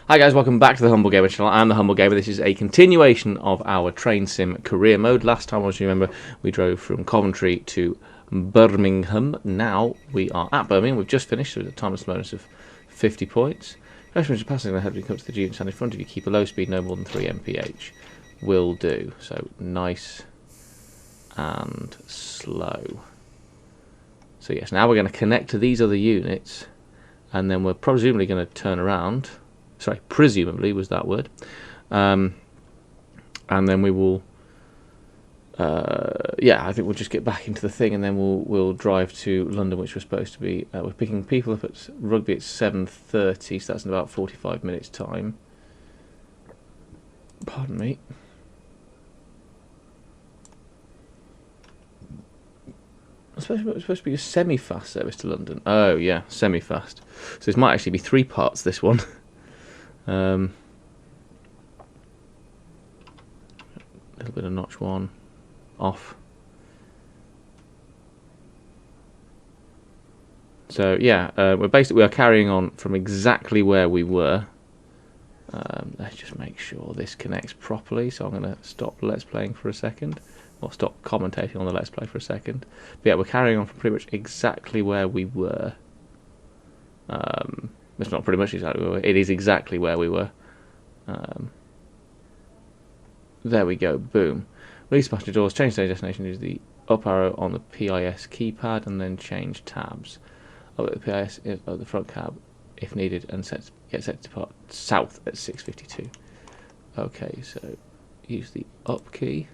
Hi guys, welcome back to the Humble Gamer channel. I'm the Humble Gamer. This is a continuation of our train sim career mode. Last time, as you remember, we drove from Coventry to Birmingham. Now we are at Birmingham. We've just finished with a timeless bonus of 50 points. First passing ahead, we come to the G and stand in front of you. Keep a low speed, no more than 3 mph. Will do. So nice and slow. So yes, now we're going to connect to these other units, and then we're presumably going to turn around. Sorry, presumably was that word. And then we will, I think we'll just get back into the thing, and then we'll drive to London, which we're supposed to be. We're picking people up at Rugby at 7:30, so that's in about 45 minutes' time. Pardon me. It's supposed to be a semi-fast service to London. Oh yeah, semi-fast. So this might actually be 3 parts, this one. A little bit of notch 1 off. So yeah, we are carrying on from exactly where we were. Let's just make sure this connects properly. So I'm going to stop Let's Playing for a second, or stop commentating on the Let's Play for a second. But yeah, we're carrying on from pretty much exactly where we were. It's not pretty much exactly where we were. It is exactly where we were. There we go. Boom. Release passenger doors. Change stage destination. Use the up arrow on the PIS keypad, and then change tabs. Up at the PIS at the front cab if needed, and get set to depart south at 6:52. Okay, so use the up key.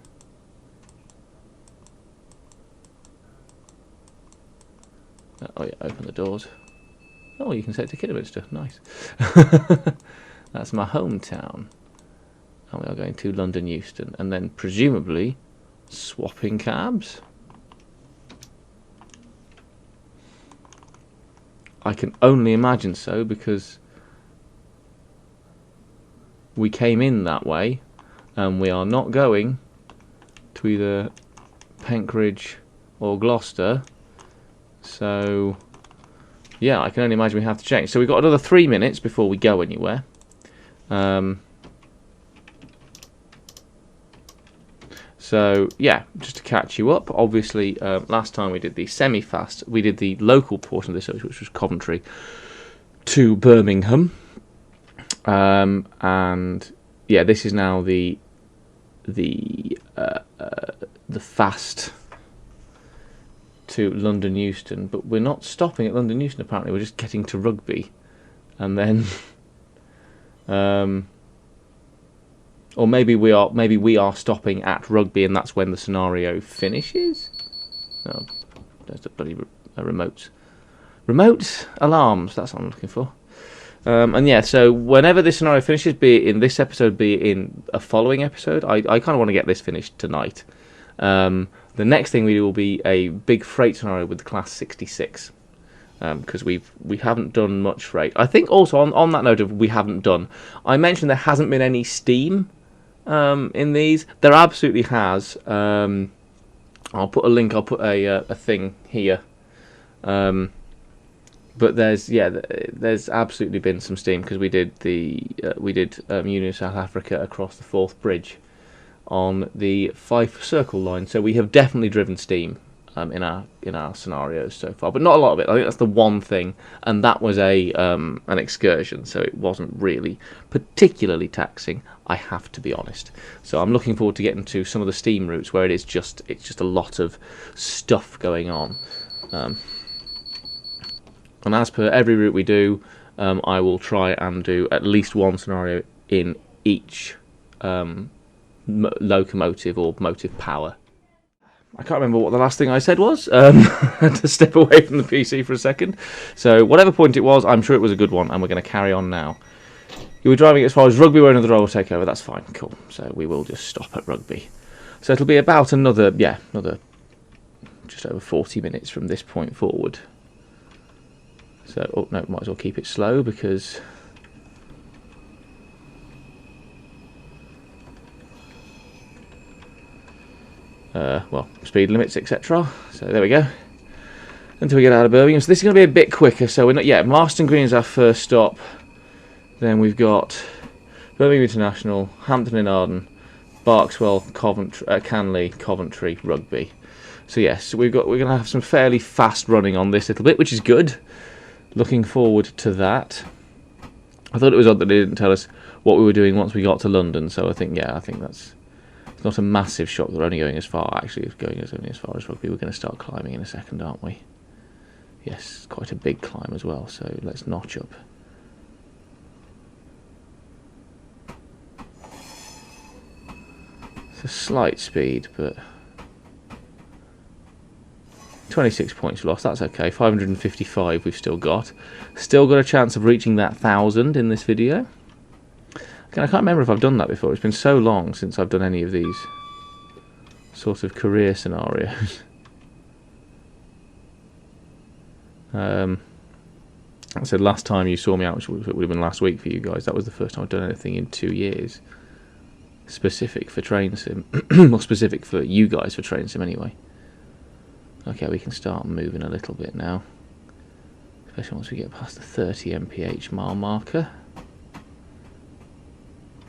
Oh yeah, open the doors. Oh, you can set it to Kidderminster. Nice. That's my hometown. And we are going to London Euston, and then presumably swapping cabs. I can only imagine so, because we came in that way, and we are not going to either Penkridge or Gloucester. So yeah, I can only imagine we have to change. So we've got another 3 minutes before we go anywhere. So yeah, just to catch you up, obviously last time we did the semi-fast, we did the local portion of this, which was Coventry to Birmingham. And yeah, this is now the fast to London Euston, but we're not stopping at London Euston apparently. We're just getting to Rugby, and then or maybe we are stopping at Rugby, and that's when the scenario finishes. Oh, there's the bloody remote alarms. That's what I'm looking for. And yeah, so whenever this scenario finishes, be it in this episode, be it in a following episode, I kind of want to get this finished tonight. The next thing we do will be a big freight scenario with the Class 66, because we haven't done much freight. I think also on that note of we haven't done, I mentioned there hasn't been any steam in these. There absolutely has. I'll put a link. I'll put a thing here. But there's absolutely been some steam, because we did Union of South Africa across the Forth Bridge on the Fife Circle line, so we have definitely driven steam in our scenarios so far, but not a lot of it. I think that's the one thing, and that was an excursion, so it wasn't really particularly taxing, I have to be honest. So I'm looking forward to getting to some of the steam routes where it's just a lot of stuff going on. And as per every route we do, I will try and do at least one scenario in each locomotive or motive power. I can't remember what the last thing I said was. I had to step away from the PC for a second. So whatever point it was, I'm sure it was a good one, and we're going to carry on now. You were driving as far as Rugby, where another role will take over. That's fine, cool. So we will just stop at Rugby. So it'll be about another just over 40 minutes from this point forward. So, oh no, might as well keep it slow, because well, speed limits, etc. So there we go. Until we get out of Birmingham. So this is going to be a bit quicker. So we're not. Yeah, Marston Green is our first stop. Then we've got Birmingham International, Hampton in Arden, Berkswell, Coventry, Canley, Coventry, Rugby. So yes, we're going to have some fairly fast running on this little bit, which is good. Looking forward to that. I thought it was odd that they didn't tell us what we were doing once we got to London. So I think that's it's not a massive shock. They're only going as far. Actually, it's going only as far as Rugby. We're going to start climbing in a second, aren't we? Yes, quite a big climb as well. So let's notch up. It's a slight speed, but 26 points lost, that's okay. 555 we've still got. Still got a chance of reaching that 1,000 in this video. Again, I can't remember if I've done that before. It's been so long since I've done any of these sort of career scenarios. I said last time you saw me out, which would have been last week for you guys, that was the first time I've done anything in 2 years. Specific for Train Sim. Or specific for you guys for Train Sim anyway. Okay, we can start moving a little bit now. Especially once we get past the 30 mph mile marker.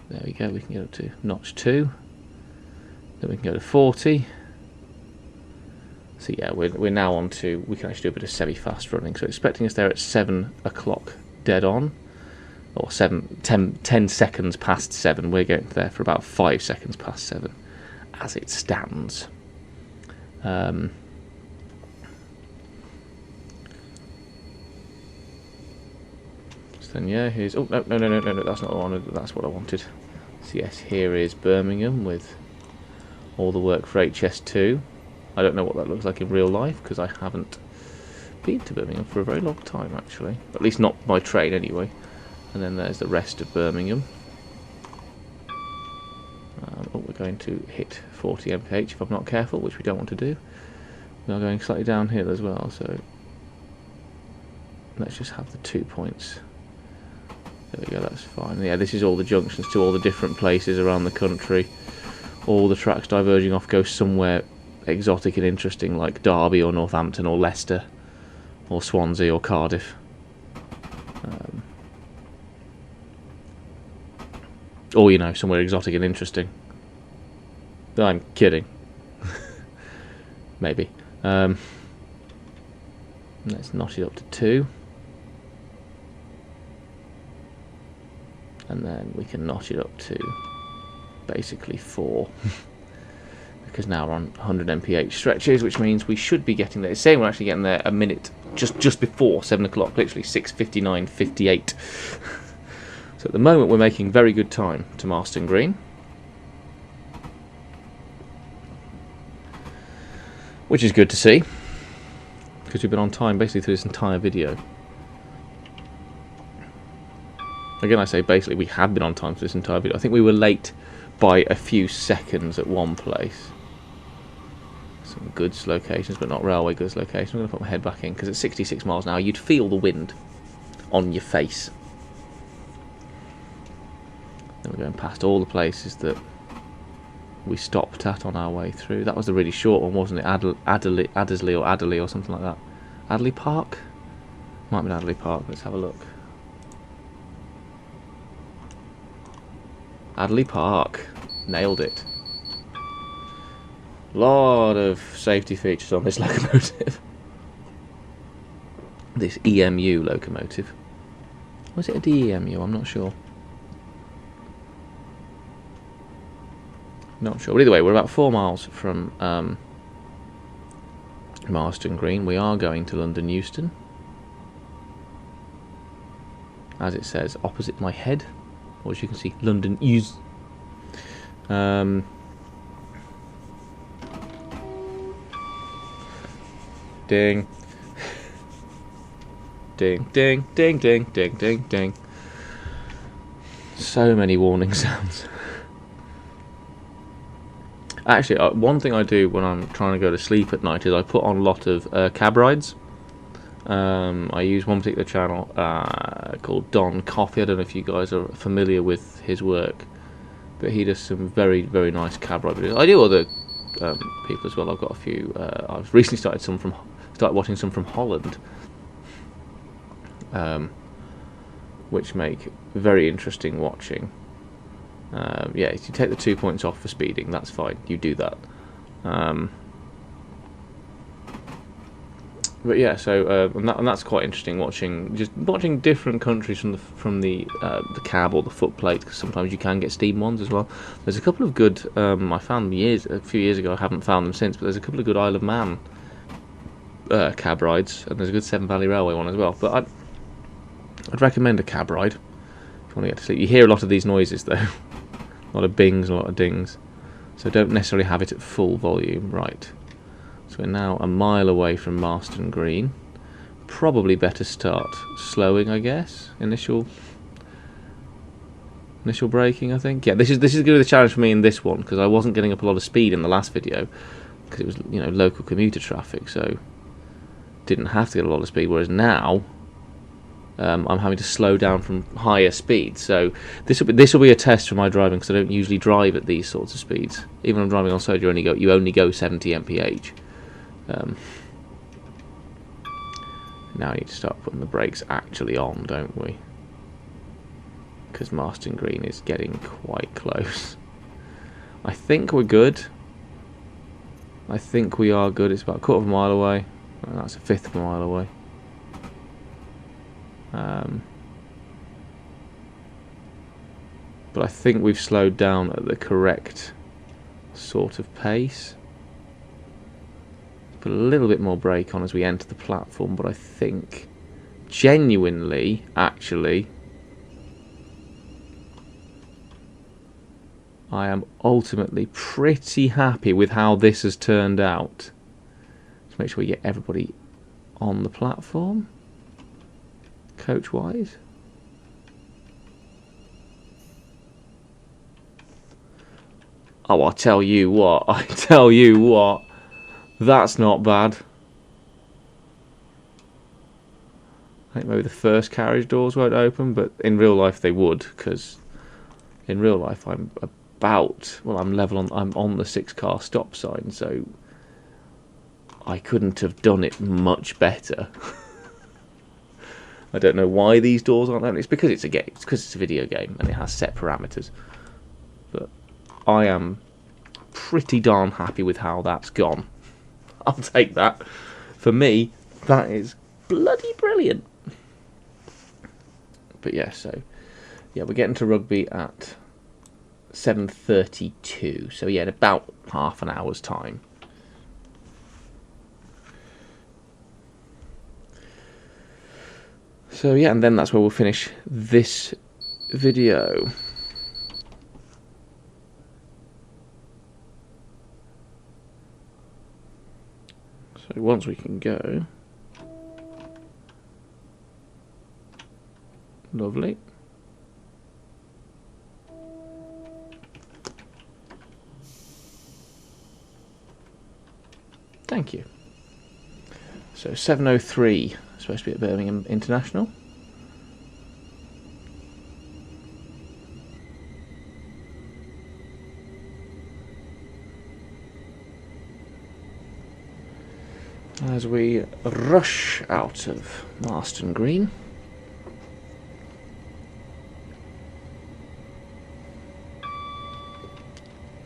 There we go, we can get up to notch 2. Then we can go to 40. So yeah, we're now on to, we can actually do a bit of semi-fast running. So expecting us there at 7 o'clock dead on. Or 10 seconds past 7. We're getting there for about 5 seconds past 7 as it stands. So then yeah, here's, oh no, that's not what I wanted, that's what I wanted. So yes, here is Birmingham with all the work for HS2. I don't know what that looks like in real life because I haven't been to Birmingham for a very long time actually. At least not by train anyway. And then there's the rest of Birmingham. We're going to hit 40 mph if I'm not careful, which we don't want to do. We are going slightly downhill as well, so let's just have the 2 points. There we go, that's fine. Yeah, this is all the junctions to all the different places around the country. All the tracks diverging off go somewhere exotic and interesting, like Derby or Northampton or Leicester or Swansea or Cardiff. Or, you know, somewhere exotic and interesting. I'm kidding. Maybe. Let's notch it up to 2. And then we can notch it up to basically 4. Because now we're on 100 mph stretches, which means we should be getting there. It's saying we're actually getting there a minute just before 7 o'clock, literally 6:59:58. So at the moment we're making very good time to Marston Green. Which is good to see, because we've been on time basically through this entire video. Again, I say basically, we have been on time through this entire video. I think we were late by a few seconds at one place. Some goods locations, but not railway goods locations. I'm going to put my head back in, because at 66 miles an hour you'd feel the wind on your face. Then we're going past all the places that we stopped at on our way through. That was the really short one, wasn't it? Adderley or Adderley or something like that. Adderley Park? Might have been Adderley Park. Let's have a look. Adderley Park. Nailed it. Lot of safety features on this locomotive. This EMU locomotive. Was it a DEMU? I'm not sure. Not sure. But either way, we're about 4 miles from Marston Green. We are going to London Euston. As it says, opposite my head. Or as you can see, London Euston. Ding. Ding, ding, ding, ding, ding, ding, ding. So many warning sounds. Actually, one thing I do when I'm trying to go to sleep at night is I put on a lot of cab rides. I use one particular channel called Don Coffey. I don't know if you guys are familiar with his work, but he does some very, very nice cab ride videos. I do other people as well. I've got a few. I've recently started watching some from Holland. which make very interesting watching. Yeah, if you take the 2 points off for speeding, that's fine. You do that. But yeah, so and that's quite interesting watching different countries from the cab or the footplate, because sometimes you can get Steam ones as well. There's a couple of good I found a few years ago. I haven't found them since, but there's a couple of good Isle of Man cab rides, and there's a good Severn Valley Railway one as well. But I'd recommend a cab ride if you want to get to sleep. You hear a lot of these noises though, a lot of bings, a lot of dings, so don't necessarily have it at full volume. Right. So we're now a mile away from Marston Green. Probably better start slowing, I guess. Initial braking, I think. Yeah, this is going to be the challenge for me in this one, because I wasn't getting up a lot of speed in the last video because it was, you know, local commuter traffic, so didn't have to get a lot of speed. Whereas now, I'm having to slow down from higher speeds. So this will be a test for my driving, because I don't usually drive at these sorts of speeds. Even when I'm driving on soda, you only go 70 mph. Now we need to start putting the brakes actually on, don't we? Because Marston Green is getting quite close. I think we're good. I think we are good. It's about a quarter of a mile away. Oh, that's a fifth of a mile away. But I think we've slowed down at the correct sort of pace. Put a little bit more brake on as we enter the platform, but I think genuinely, actually, I am ultimately pretty happy with how this has turned out. Let's make sure we get everybody on the platform, coach-wise. Oh, I tell you what, that's not bad. I think maybe the first carriage doors won't open, but in real life they would, because in real life I'm on the 6-car stop sign, so I couldn't have done it much better. I don't know why these doors aren't open. It's because it's a game. It's because it's a video game and it has set parameters. But I am pretty darn happy with how that's gone. I'll take that. For me, that is bloody brilliant. But yeah, so yeah, we're getting to Rugby at 7:32. So yeah, in about half an hour's time. So yeah, and then that's where we'll finish this video. So once we can go, lovely. Thank you. So 7:03, supposed to be at Birmingham International. As we rush out of Marston Green.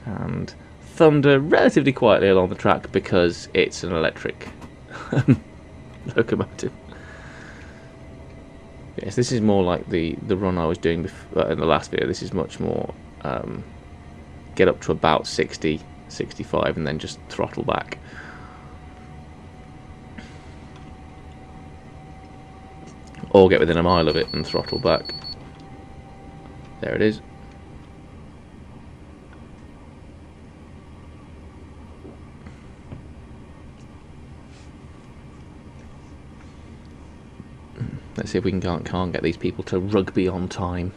And thunder relatively quietly along the track because it's an electric locomotive. Yes, this is more like the run I was doing before, in the last video. This is much more get up to about 60, 65 and then just throttle back. Or get within a mile of it and throttle back. There it is. Let's see if we can't get these people to Rugby on time.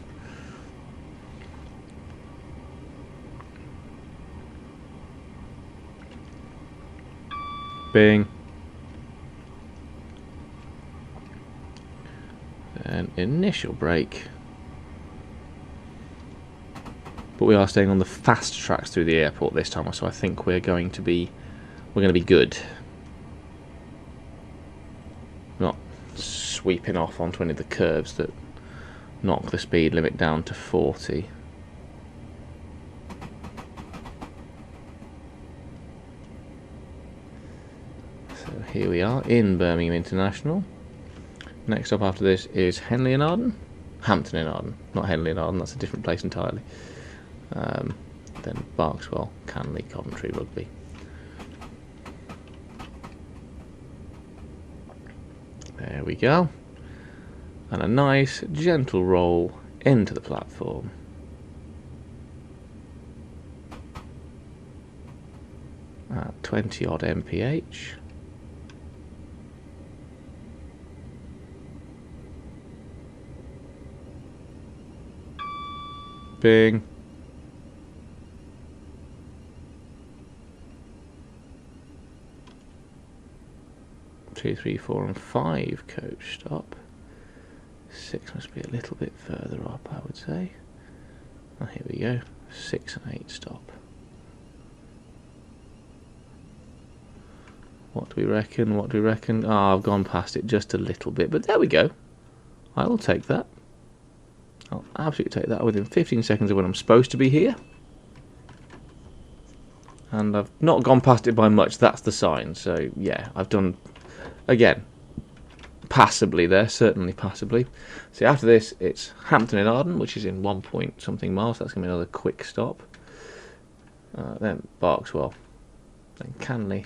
Bing. An initial brake. But we are staying on the fast tracks through the airport this time, so I think we're going to be good. Not sweeping off onto any of the curves that knock the speed limit down to 40. So here we are in Birmingham International. Next up after this is Henley and Arden. Hampton and Arden, not Henley and Arden, that's a different place entirely. Then Berkswell, Canley, Coventry, Rugby. There we go. And a nice gentle roll into the platform. At 20 odd mph. Bing. 2, 3, 4 and 5 coach stop. 6 must be a little bit further up, I would say. Oh, here we go. 6 and 8 stop. What do we reckon? What do we reckon? Ah, I've gone past it just a little bit, but there we go. I will take that. I'll absolutely take that within 15 seconds of when I'm supposed to be here. And I've not gone past it by much, that's the sign. So, yeah, I've done, again, passably there, certainly passably. So after this, it's Hampton and Arden, which is in 1 point something miles. That's going to be another quick stop. Then Berkswell, then Canley,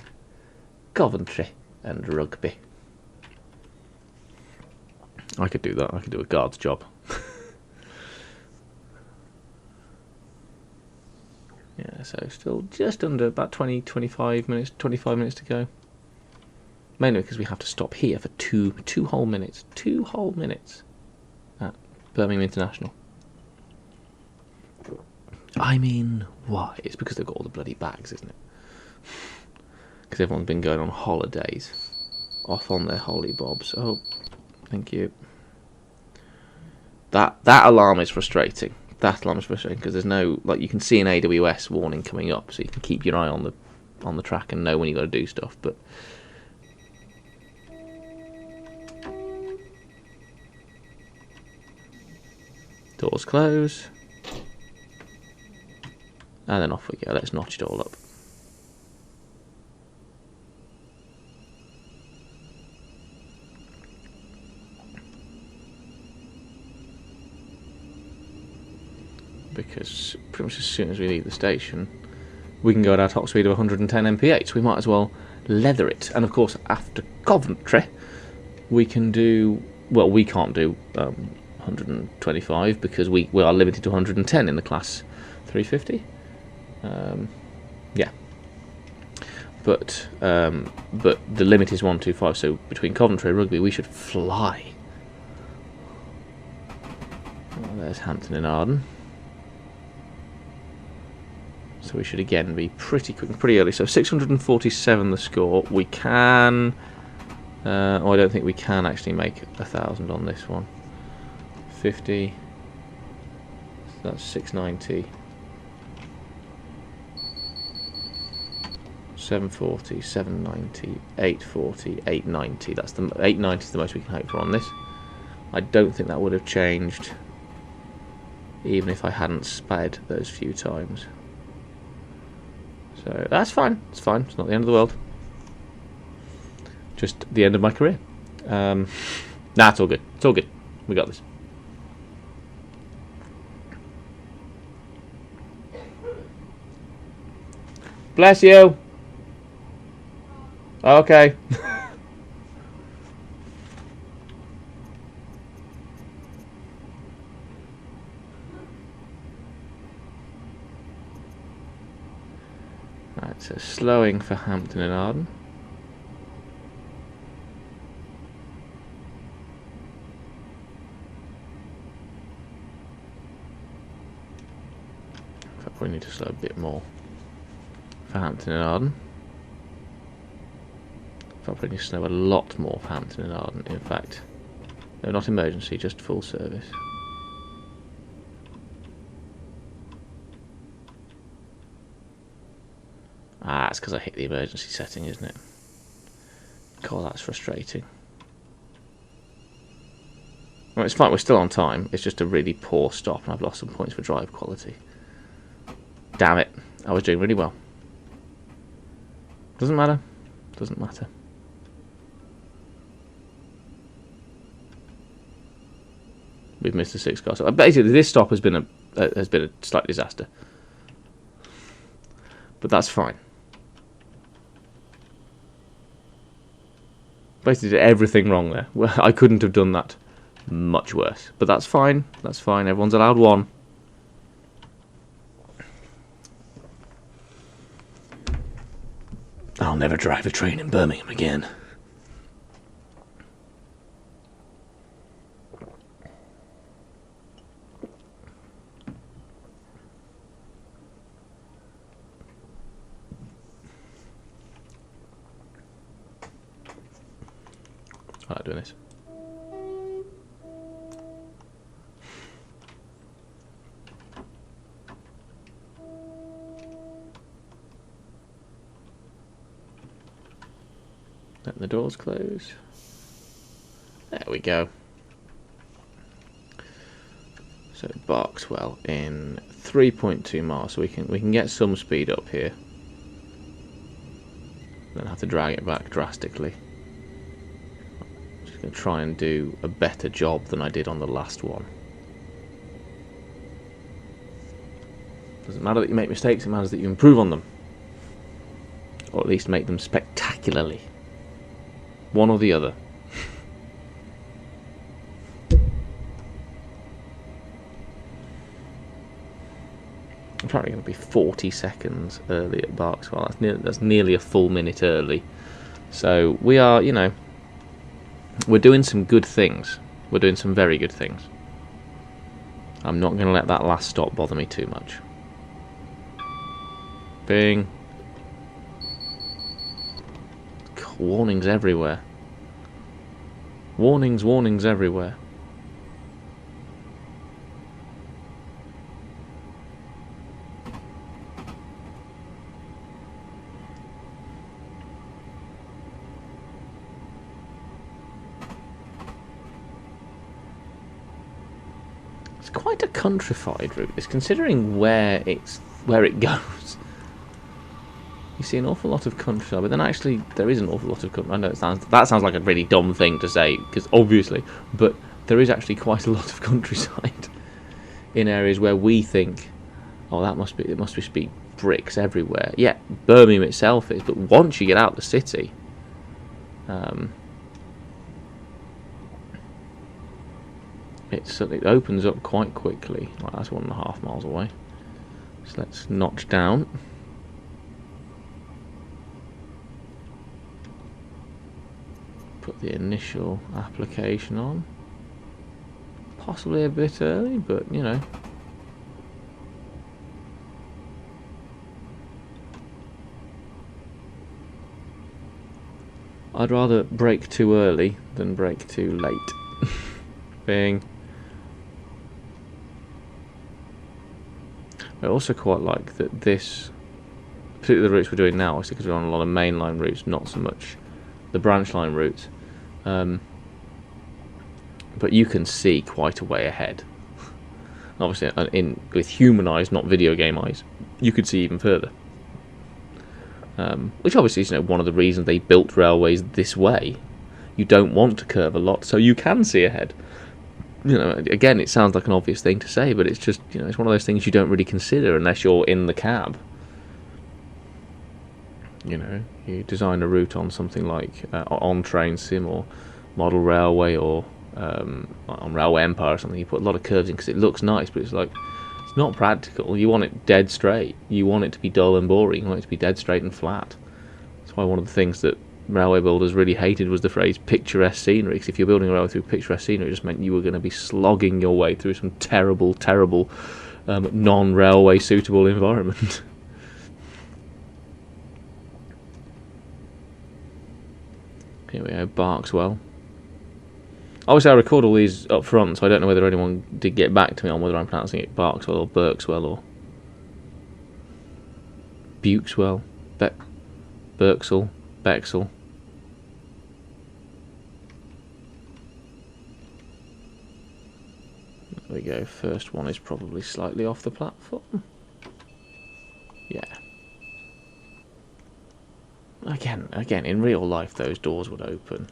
Coventry and Rugby. I could do that. I could do a guard's job. Yeah, so still just under about 25 minutes to go. Mainly because we have to stop here for two whole minutes. 2 whole minutes at Birmingham International. I mean, why? It's because they've got all the bloody bags, isn't it? Because everyone's been going on holidays. Off on their holly bobs. Oh, thank you. That alarm is frustrating. That alarm is frustrating because there's no, like, you can see an AWS warning coming up, so you can keep your eye on the track and know when you've got to do stuff. But doors close, and then off we go. Let's notch it all up. Because pretty much as soon as we leave the station, we can go at our top speed of 110 mph. So we might as well leather it. And of course, after Coventry, we can do, well, we can't do 125 because we are limited to 110 in the class 350. Yeah, but the limit is 125. So between Coventry and Rugby, we should fly. Well, there's Hampton and Arden. So we should again be pretty quick and pretty early. So 647 the score. We can... oh, I don't think we can actually make 1,000 on this one. 50. So that's 690. 740, 790, 840, 890. That's the 890 is the most we can hope for on this. I don't think that would have changed even if I hadn't sped those few times. So that's fine. It's fine. It's not the end of the world. Just the end of my career. Nah, it's all good. It's all good. We got this. Bless you. Okay. Right, so slowing for Hampton and Arden. I probably need to slow a bit more for Hampton and Arden. I probably need to slow a lot more for Hampton and Arden. In fact, no, not emergency, just full service. Ah, it's because I hit the emergency setting, isn't it? God, that's frustrating. Well, it's fine, we're still on time. It's just a really poor stop, and I've lost some points for drive quality. Damn it. I was doing really well. Doesn't matter. Doesn't matter. We've missed a 6 car. So basically, this stop has been a slight disaster. But that's fine. Basically did everything wrong there. Well, I couldn't have done that much worse. But that's fine. That's fine. Everyone's allowed one. I'll never drive a train in Birmingham again. I like doing this. Let the doors close. There we go. So Barkswell in 3.2 miles, so we can get some speed up here. Then have to drag it back drastically. I'm just going to try and do a better job than I did on the last one. Doesn't matter that you make mistakes, it matters that you improve on them. Or at least make them spectacularly. One or the other. I'm probably going to be 40 seconds early at Barkswell. That's nearly a full minute early. So we are, you know, we're doing some good things. We're doing some very good things. I'm not going to let that last stop bother me too much. Bing. Warnings everywhere. Warnings, warnings everywhere. It's quite a countrified route. It's considering where it goes. You see an awful lot of countryside, but then actually there is an awful lot of country. I know that sounds like a really dumb thing to say, because obviously, but there is actually quite a lot of countryside in areas where we think, oh, it must be bricks everywhere. Yeah, Birmingham itself is, but once you get out the city, it opens up quite quickly. Right, that's 1.5 miles away. So let's notch down. Put the initial application on. Possibly a bit early, but you know. I'd rather brake too early than brake too late. Bing. I also quite like that this, particularly the routes we're doing now, because we're on a lot of mainline routes, not so much the branch line routes, but you can see quite a way ahead. Obviously, with human eyes, not video game eyes, you could see even further. Which obviously is, you know, one of the reasons they built railways this way. You don't want to curve a lot, so you can see ahead. You know, again, it sounds like an obvious thing to say, but it's just, you know, it's one of those things you don't really consider unless you're in the cab. You know, you design a route on something like on Train Sim or Model Railway or on Railway Empire or something. You put a lot of curves in because it looks nice, but it's like, it's not practical. You want it dead straight. You want it to be dull and boring. You want it to be dead straight and flat. That's why one of the things that railway builders really hated was the phrase picturesque scenery, because if you're building a railway through picturesque scenery, it just meant you were going to be slogging your way through some terrible, terrible non-railway suitable environment. Here we go, Barkswell. Obviously I record all these up front, so I don't know whether anyone did get back to me on whether I'm pronouncing it Barkswell or Berkswell or Bukeswell, Berksell, There we go. First one is probably slightly off the platform. Yeah. Again, in real life, those doors would open.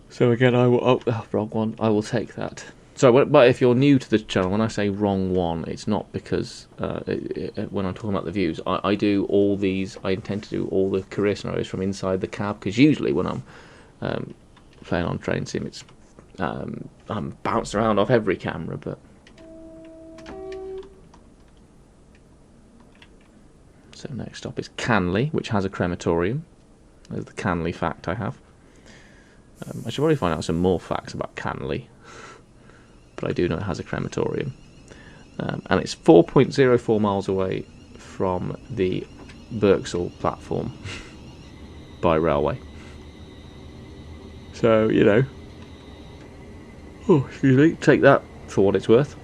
So again, I will. Oh, wrong one. I will take that. So, but if you're new to the channel, when I say wrong one, it's not because when I'm talking about the views, I do all these. I intend to do all the career scenarios from inside the cab, because usually when I'm playing on train sim, it's I'm bounced around off every camera, but. So next stop is Canley, which has a crematorium. There's the Canley fact I have. I should probably find out some more facts about Canley, but I do know it has a crematorium. And it's 4.04 miles away from the Birksall platform by railway. So, you know, oh, excuse me, take that for what it's worth.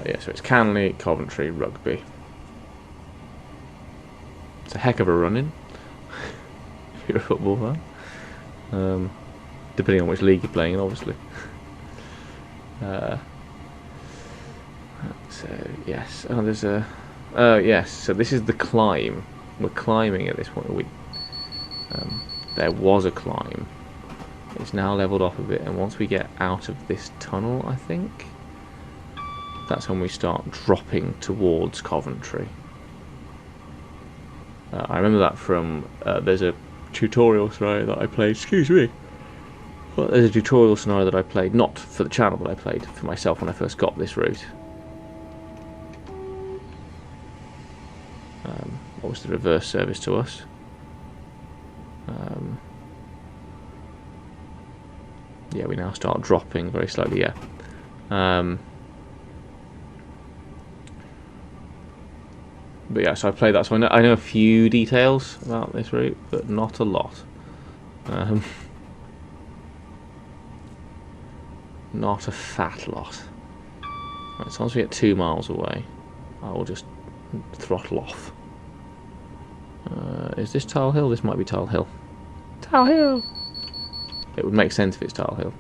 Yeah, so it's Canley, Coventry, Rugby. It's a heck of a run-in, if you're a football fan. Depending on which league you're playing in, obviously. So, yes. Oh, there's a... yes, so this is the climb. We're climbing at this point. There was a climb. It's now levelled off a bit, and once we get out of this tunnel, I think, that's when we start dropping towards Coventry. I remember that from, there's a tutorial scenario that I played, excuse me. Well, there's a tutorial scenario that I played, not for the channel, but I played for myself when I first got this route. What was the reverse service to us? Yeah, we now start dropping very slowly, yeah. But yeah, so I played that, so I know a few details about this route, but not a lot. Not a fat lot. Right, so once we get 2 miles away, I will just throttle off. Is this Tile Hill? This might be Tile Hill. Tile Hill! It would make sense if it's Tile Hill.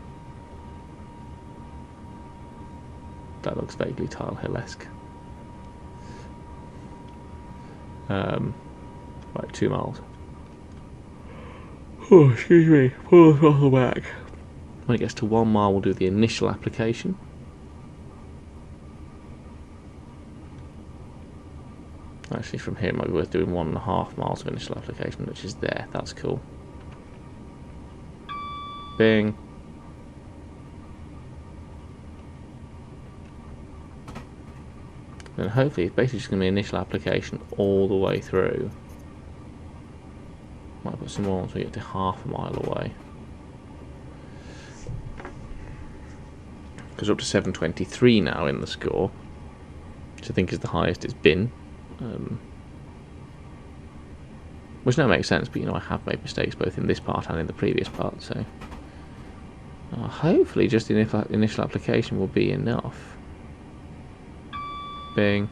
That looks vaguely Tile Hill-esque. Right, 2 miles. Oh, excuse me. Pull the throttle back. When it gets to 1 mile, we'll do the initial application. Actually, from here, it might be worth doing 1.5 miles of initial application, which is there. That's cool. Bing. Then hopefully it's basically just going to be initial application all the way through. Might put some more once we get to 1/2 mile away. Because we're up to 723 now in the score, which I think is the highest it's been. Which now makes sense, but you know, I have made mistakes both in this part and in the previous part, so hopefully just the initial application will be enough. Bing.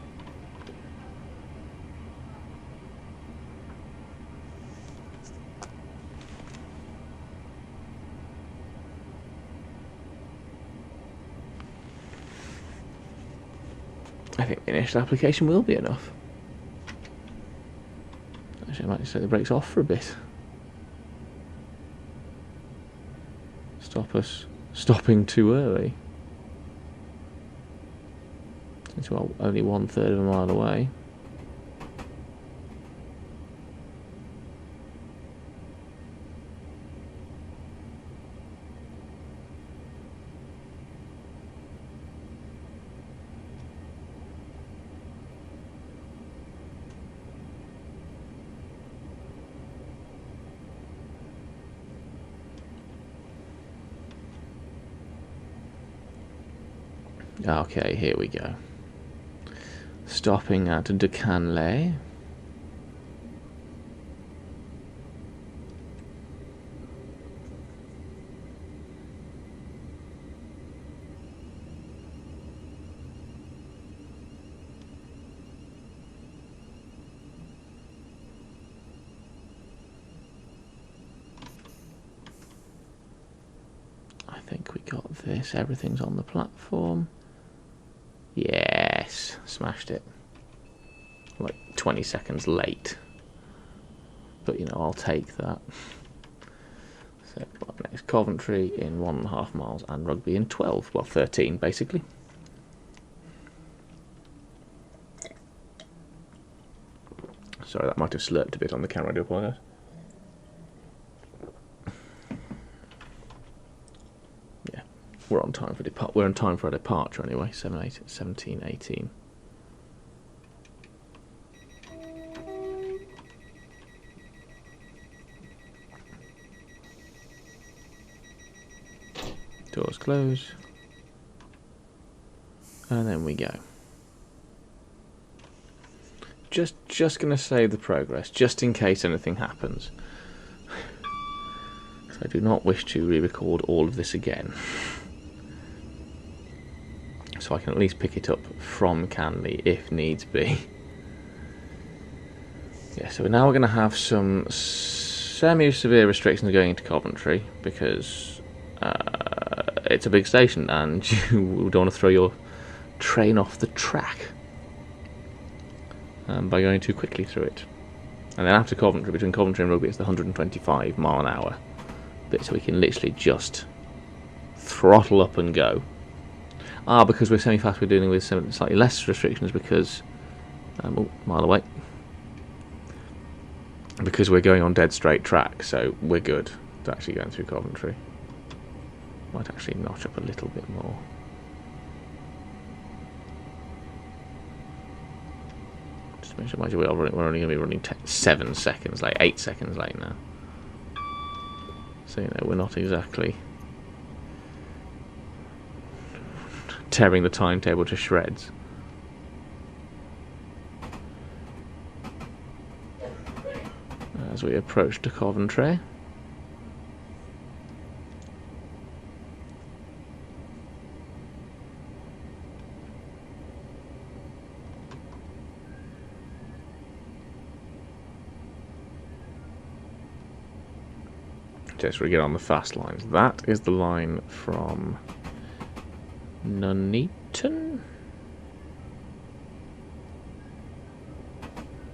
I think the initial application will be enough. Actually, I might just set the brakes off for a bit. Stop us stopping too early. Since we're only 1/3 of a mile away. Okay, here we go. Stopping at De Canley. this. Everything's on the platform. Yes, smashed it. Like 20 seconds late. But, you know, I'll take that. So, next Coventry in 1.5 miles and Rugby in 12. Well, 13, basically. Sorry, that might have slurped a bit on the camera, I do apologise. Yeah, we're on time for a departure anyway, 17, 18. Doors close. And then we go. Just going to save the progress, just in case anything happens. Because I do not wish to re-record all of this again. So I can at least pick it up from Canley if needs be. Yeah, so now we're going to have some semi-severe restrictions going into Coventry, because it's a big station and you don't want to throw your train off the track by going too quickly through it. And then after Coventry, between Coventry and Rugby, it's the 125 mile an hour bit, so we can literally just throttle up and go. Because we're semi-fast, we're dealing with some slightly less restrictions because mile away, because we're going on dead straight track, so we're good to actually going through Coventry. Might actually notch up a little bit more. Mind you, we're only going to be running 7 seconds late, 8 seconds late now. So, you know, we're not exactly tearing the timetable to shreds. As we approach to Coventry. Just we get on the fast lines. That is the line from Nuneaton?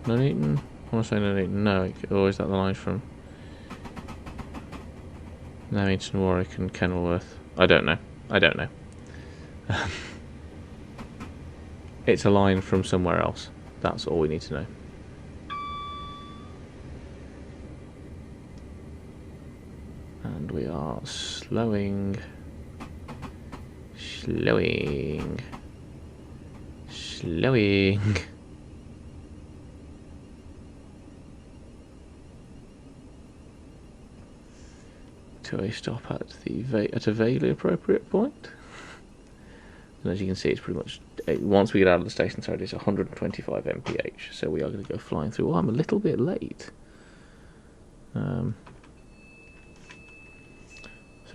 Nuneaton? I want to say Nuneaton. No, or is that the line from Nuneaton, Warwick and Kenilworth? I don't know. It's a line from somewhere else. That's all we need to know. And we are slowing. To a stop at a vaguely appropriate point. And as you can see, it's pretty much, once we get out of the station, sorry, it's 125 mph. So we are going to go flying through. Oh, I'm a little bit late. So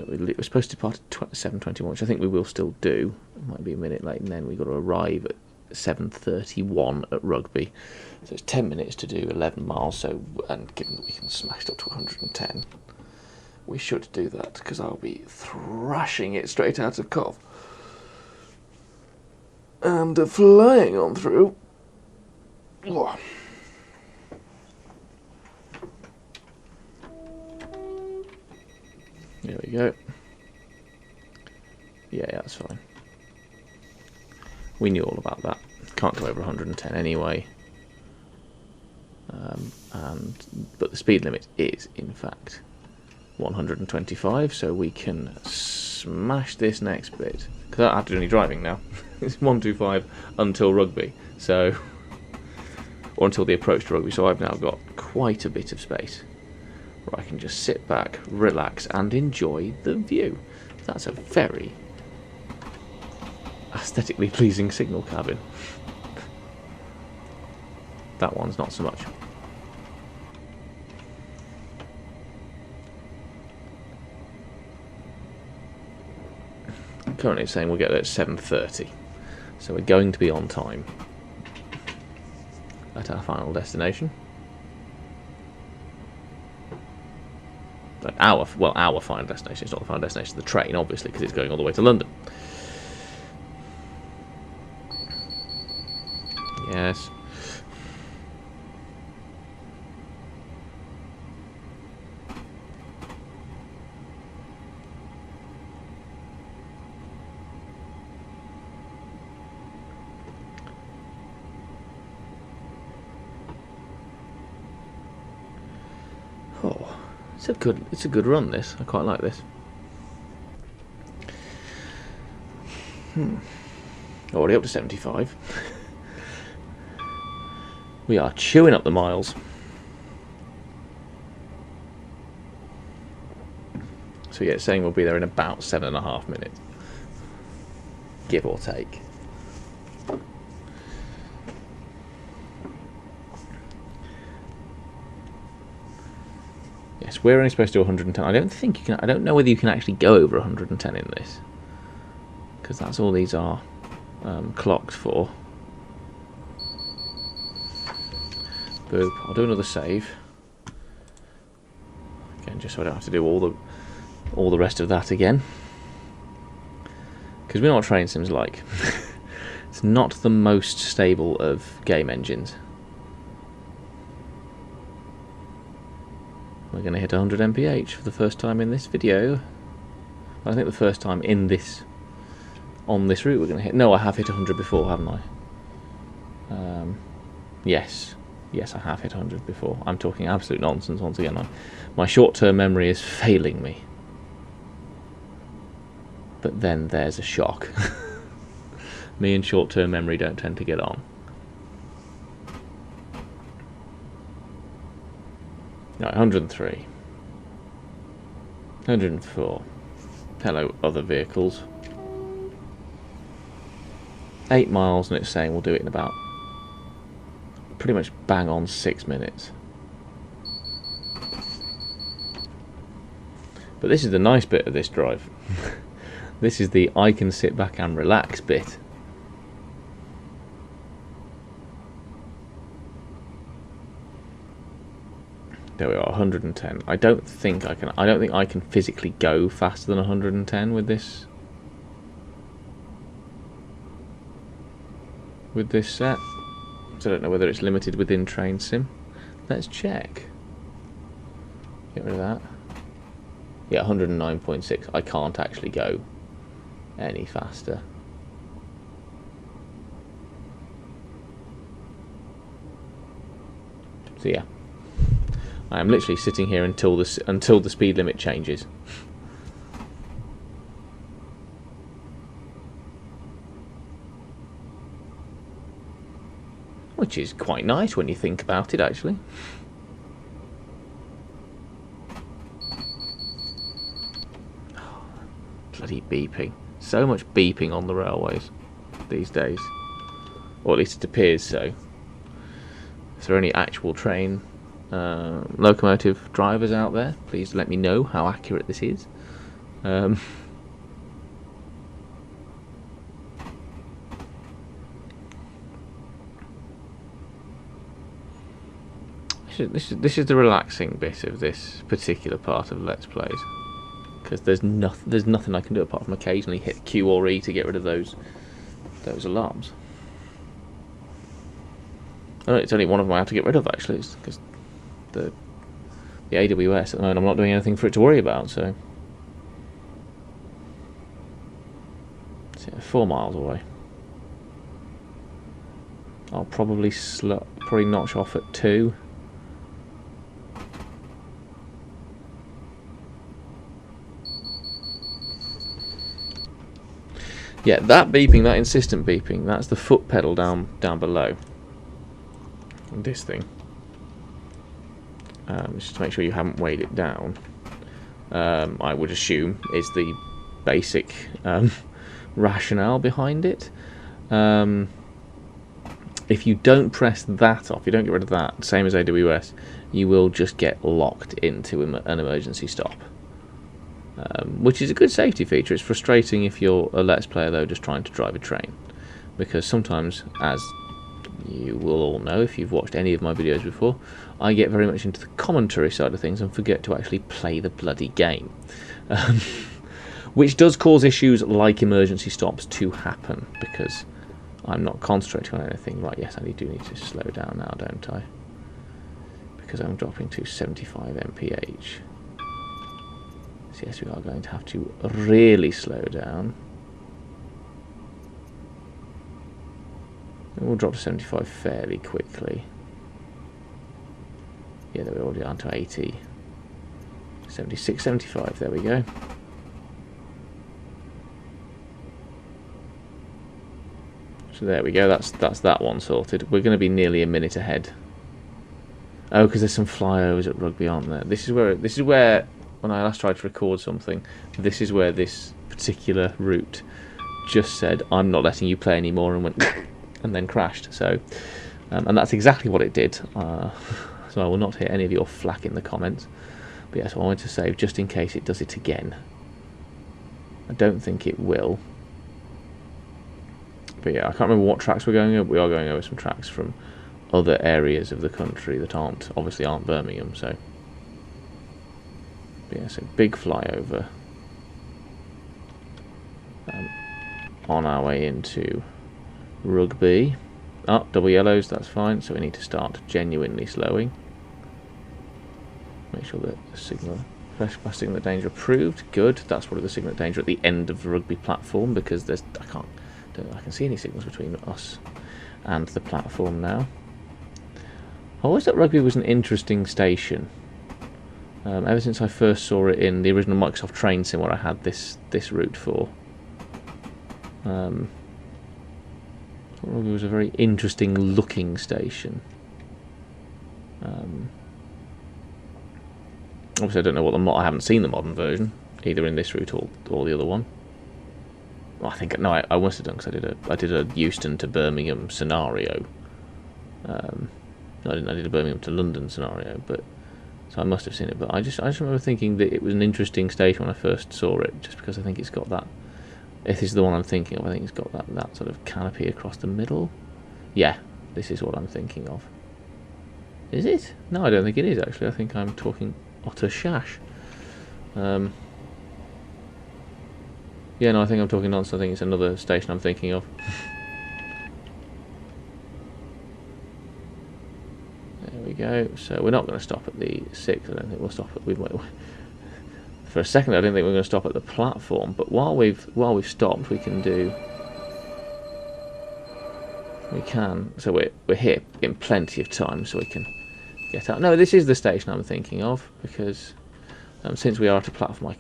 we're supposed to depart at 7:21, which I think we will still do. It might be a minute late, and then we've got to arrive at 7:31 at Rugby. So it's 10 minutes to do 11 miles. So, and given that we can smash it up to 110, we should do that, because I'll be thrashing it straight out of Cov. And flying on through. Oh. There we go. Yeah, that's fine. We knew all about that. Can't go over 110 anyway. But the speed limit is, in fact, 125, so we can smash this next bit. Because I don't have to do any driving now. It's 125 until Rugby, so, or until the approach to Rugby. So I've now got quite a bit of space where I can just sit back, relax, and enjoy the view. That's a very aesthetically pleasing signal cabin. That one's not so much. Currently it's saying we'll get there at 7:30, so we're going to be on time at our final destination. Like our final destination. It's not the final destination of the train, obviously, because it's going all the way to London. Yes. Oh, it's a good run. This, I quite like this. Already up to 75. We are chewing up the miles. So yeah, it's saying we'll be there in about 7.5 minutes, give or take. Yes, we're only supposed to do 110. I don't think you can. I don't know whether you can actually go over 110 in this, because that's all these are clocked for. Boop. I'll do another save. Again, just so I don't have to do all the rest of that again. Because we know what train sim's like. It's not the most stable of game engines. We're going to hit 100 mph for the first time in this video. I think the first time in this on this route we're going to hit. No, I have hit 100 before, haven't I? Yes. Yes, I have hit 100 before. I'm talking absolute nonsense once again. My short-term memory is failing me. But then there's a shock. Me and short-term memory don't tend to get on. Right, 103. 104. Hello, other vehicles. 8 miles, and it's saying we'll do it in about pretty much bang on 6 minutes. But this is the nice bit of this drive. This is the I can sit back and relax bit. There we are, 110. I don't think I can physically go faster than 110 with this set. So I don't know whether it's limited within train sim. Let's check. Get rid of that. Yeah, 109.6. I can't actually go any faster. So yeah, I am literally sitting here until the speed limit changes. Which is quite nice when you think about it, actually. Oh, bloody beeping. So much beeping on the railways these days. Or at least it appears so. Is there any actual train locomotive drivers out there? Please let me know how accurate this is. This is the relaxing bit of this particular part of Let's Plays, because there's nothing I can do apart from occasionally hit Q or E to get rid of those alarms. Oh, it's only one of them I have to get rid of, actually. It's because the AWS at the moment, I'm not doing anything for it to worry about. So it's 4 miles away. I'll probably notch off at 2. Yeah, that beeping, that insistent beeping, that's the foot pedal down below. And this thing, just to make sure you haven't weighed it down, I would assume is the basic rationale behind it. If you don't press that off, you don't get rid of that, same as AWS, you will just get locked into an emergency stop. Which is a good safety feature. It's frustrating if you're a Let's Player, though, just trying to drive a train, because sometimes, as you will all know if you've watched any of my videos before, I get very much into the commentary side of things and forget to actually play the bloody game. Which does cause issues like emergency stops to happen, because I'm not concentrating on anything. Right, yes, I do need to slow down now, don't I? Because I'm dropping to 75 mph. So yes, we are going to have to really slow down. And we'll drop to 75 fairly quickly. Yeah, we're already down to 80. 76, 75, there we go. So there we go, that's that one sorted. We're going to be nearly a minute ahead. Oh, because there's some flyovers at Rugby, aren't there? This is where when I last tried to record something, this is where this particular route just said, I'm not letting you play anymore, and went and then crashed. So, and that's exactly what it did. So I will not hear any of your flack in the comments. But yes, I wanted to save just in case it does it again. I don't think it will. But yeah, I can't remember what tracks we're going over. We are going over some tracks from other areas of the country that obviously aren't Birmingham. So, but yeah, so big flyover on our way into Rugby. Oh, double yellows, that's fine. So we need to start genuinely slowing. Make sure that the signal, fresh pass signal danger approved. Good. That's probably the signal danger at the end of the Rugby platform, because there's I can see any signals between us and the platform now. I always thought Rugby was an interesting station. Ever since I first saw it in the original Microsoft Train Sim, where I had this route for. Rugby was a very interesting looking station. Obviously, I don't know what I haven't seen the modern version, either in this route or the other one. Well, I think no, I must have done, because I did a Euston to Birmingham scenario. I did a Birmingham to London scenario, but so I must have seen it. But I just remember thinking that it was an interesting station when I first saw it, just because I think it's got that. If this is the one I'm thinking of, I think it's got that sort of canopy across the middle. Yeah, this is what I'm thinking of. Is it? No, I don't think it is, actually. I think I'm talking utter shash. Yeah, no, I think I'm talking nonsense. I think it's another station I'm thinking of. There we go. So we're not going to stop at the 6. I don't think we'll stop at... For a second, I didn't think we were going to stop at the platform. But while we've stopped, we can do... We can. So we're here in plenty of time, so we can get out. No, this is the station I'm thinking of, because since we are at a platform,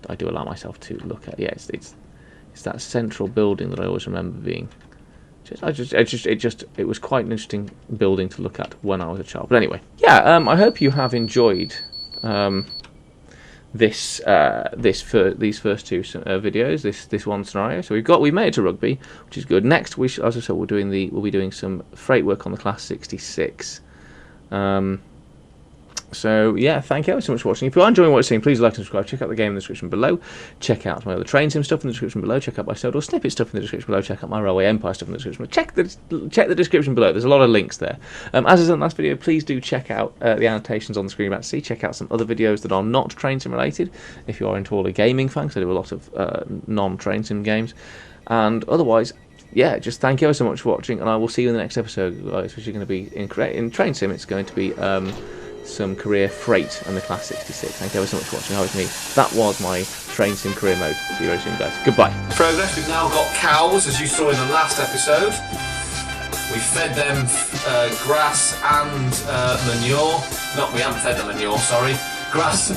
I do allow myself to look at. Yeah, it's that central building that I always remember being. It was quite an interesting building to look at when I was a child. But anyway, yeah. I hope you have enjoyed these first two videos, this one scenario. So we've made it to Rugby, which is good. Next, as I said, we'll be doing some freight work on the Class 66. So yeah, thank you ever so much for watching. If you are enjoying what you're seeing, please like and subscribe. Check out the game in the description below. Check out my other train sim stuff in the description below. Check out my Sodor Snippet stuff in the description below. Check out my Railway Empire stuff in the description below. Check the description below. There's a lot of links there. As I said in the last video, please do check out the annotations on the screen you're about to see. Check out some other videos that are not train sim related, if you are into all the gaming fan, because I do a lot of non-train sim games. And otherwise, yeah, just thank you ever so much for watching, and I will see you in the next episode, guys, which is going to be in train sim. It's going to be some career freight and the Class 66. Thank you ever so much for watching. That was me. That was my train sim career mode. See you very soon, guys. Goodbye. Progress. We've now got cows, as you saw in the last episode. We fed them grass and manure. We haven't fed them manure, sorry. Grass.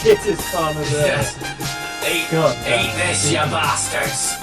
Shit is fun as Yes. Eat this, you bastards.